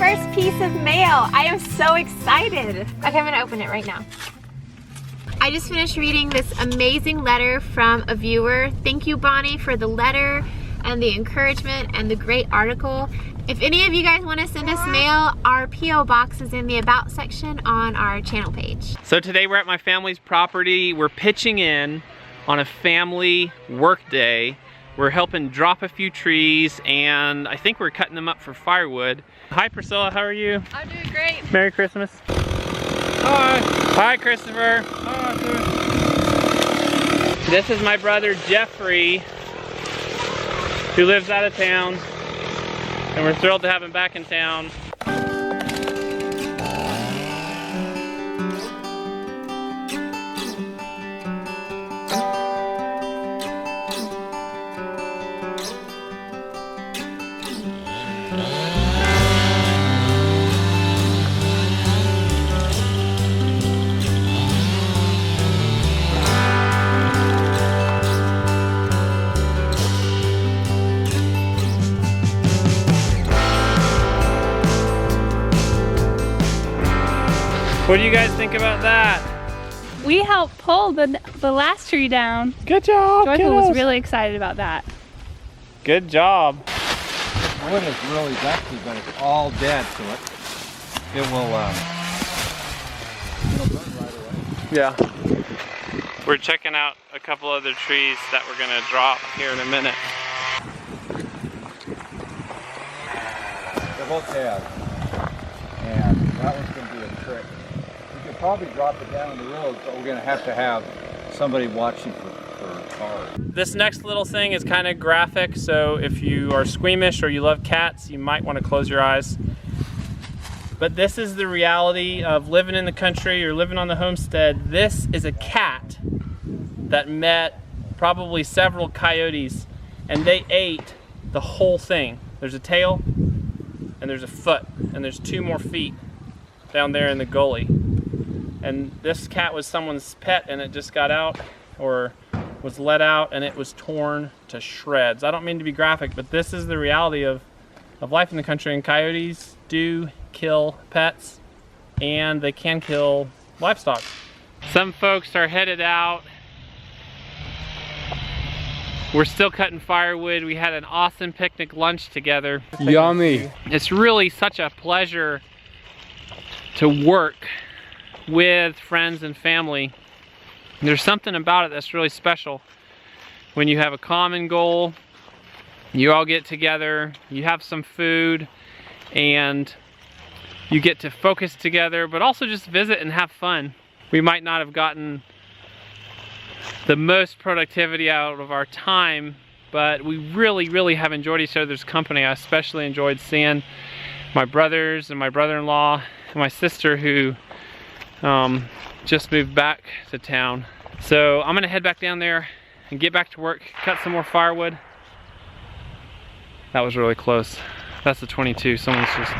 first piece of mail. I am so excited. Okay, I'm gonna open it right now. I just finished reading this amazing letter from a viewer. Thank you, Bonnie, for the letter and the encouragement and the great article. If any of you guys want to send us mail, our P.O. box is in the About section on our channel page. So today we're at my family's property. We're pitching in on a family work day. We're helping drop a few trees, and I think we're cutting them up for firewood. Hi Priscilla, how are you? I'm doing great. Merry Christmas. Hi. Hi Christopher. Hi. This is my brother Jeffrey, who lives out of town, and we're thrilled to have him back in town. What do you guys think about that? We helped pull the last tree down. Good job, Joyful was really excited about that. Good job. The wood is really dusty, but it's all dead, so it will it'll burn right away. Yeah. We're checking out a couple other trees that we're gonna drop here in a minute. They're both dead, and that one's going to be a trick. We could probably drop it down in the road, but we're going to have somebody watching for cars. This next little thing is kind of graphic, so if you are squeamish or you love cats, you might want to close your eyes. But this is the reality of living in the country or living on the homestead. This is a cat that met probably several coyotes, and they ate the whole thing. There's a tail, and there's a foot, and there's 2 more feet down there in the gully. And this cat was someone's pet, and it just got out, or was let out, and it was torn to shreds. I don't mean to be graphic, but this is the reality of life in the country, and coyotes do kill pets, and they can kill livestock. Some folks are headed out. We're still cutting firewood. We had an awesome picnic lunch together. Yummy. It's really such a pleasure to work with friends and family. There's something about it that's really special. When you have a common goal, you all get together, you have some food, and you get to focus together, but also just visit and have fun. We might not have gotten the most productivity out of our time, but we really have enjoyed each other's company. I especially enjoyed seeing my brothers and my brother-in-law and my sister, who just moved back to town. So I'm gonna head back down there and get back to work, cut some more firewood. That was really close. That's a 22. Someone's just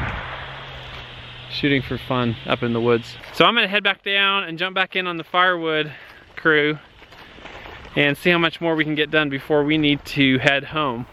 shooting for fun up in the woods. So I'm gonna head back down and jump back in on the firewood crew and see how much more we can get done before we need to head home.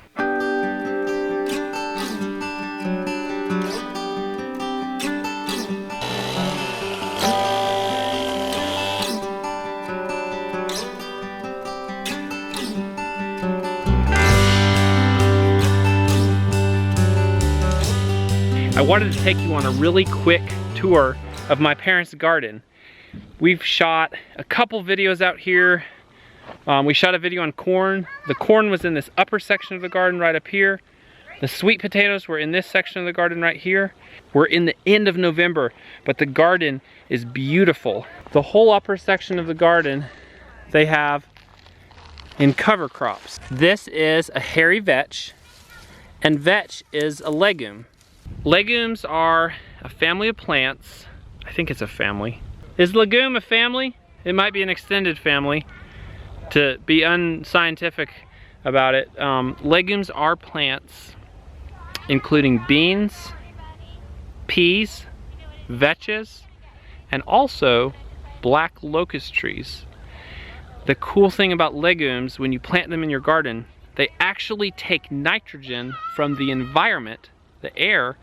I wanted to take you on a really quick tour of my parents' garden. We've shot a couple videos out here. We shot a video on corn. The corn was in this upper section of the garden right up here. The sweet potatoes were in this section of the garden right here. We're in the end of November, but the garden is beautiful. The whole upper section of the garden they have in cover crops. This is a hairy vetch, and vetch is a legume. Legumes are a family of plants. I think it's a family. Is legume a family? It might be an extended family, to be unscientific about it. Legumes are plants, including beans, peas, vetches, and also black locust trees. The cool thing about legumes, when you plant them in your garden, they actually take nitrogen from the environment, the air,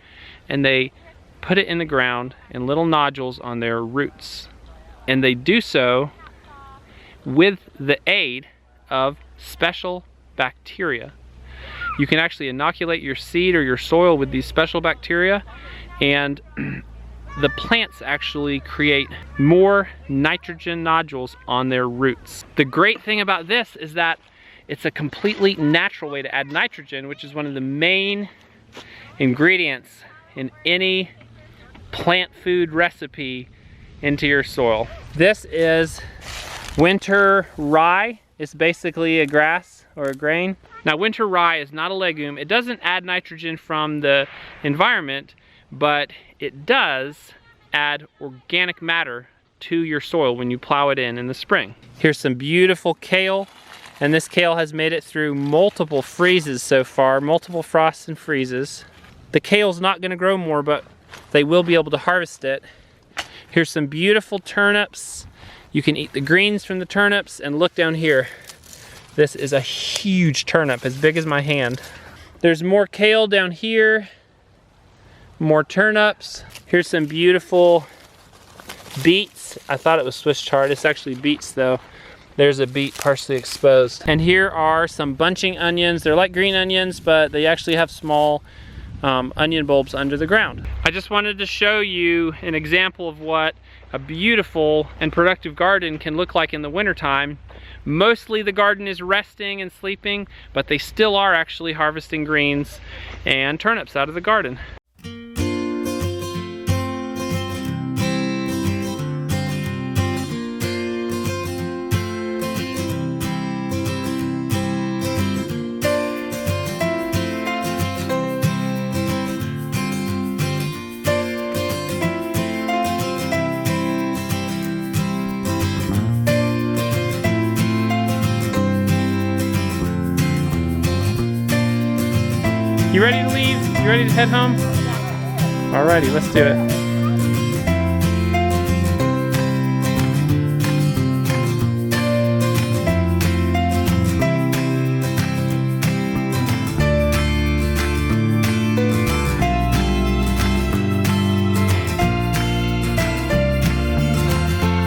and they put it in the ground in little nodules on their roots. And they do so with the aid of special bacteria. You can actually inoculate your seed or your soil with these special bacteria, and the plants actually create more nitrogen nodules on their roots. The great thing about this is that it's a completely natural way to add nitrogen, which is one of the main ingredients in any plant food recipe into your soil. This is winter rye. It's basically a grass or a grain. Now, winter rye is not a legume. It doesn't add nitrogen from the environment, but it does add organic matter to your soil when you plow it in the spring. Here's some beautiful kale, and this kale has made it through multiple freezes so far, multiple frosts and freezes. The kale's not gonna grow more, but they will be able to harvest it. Here's some beautiful turnips. You can eat the greens from the turnips, and look down here. This is a huge turnip, as big as my hand. There's more kale down here, more turnips. Here's some beautiful beets. I thought it was Swiss chard. It's actually beets though. There's a beet partially exposed. And here are some bunching onions. They're like green onions, but they actually have small onion bulbs under the ground. I just wanted to show you an example of what a beautiful and productive garden can look like in the wintertime. Mostly the garden is resting and sleeping, but they still are actually harvesting greens and turnips out of the garden. You ready to leave? You ready to head home? Alrighty, let's do it.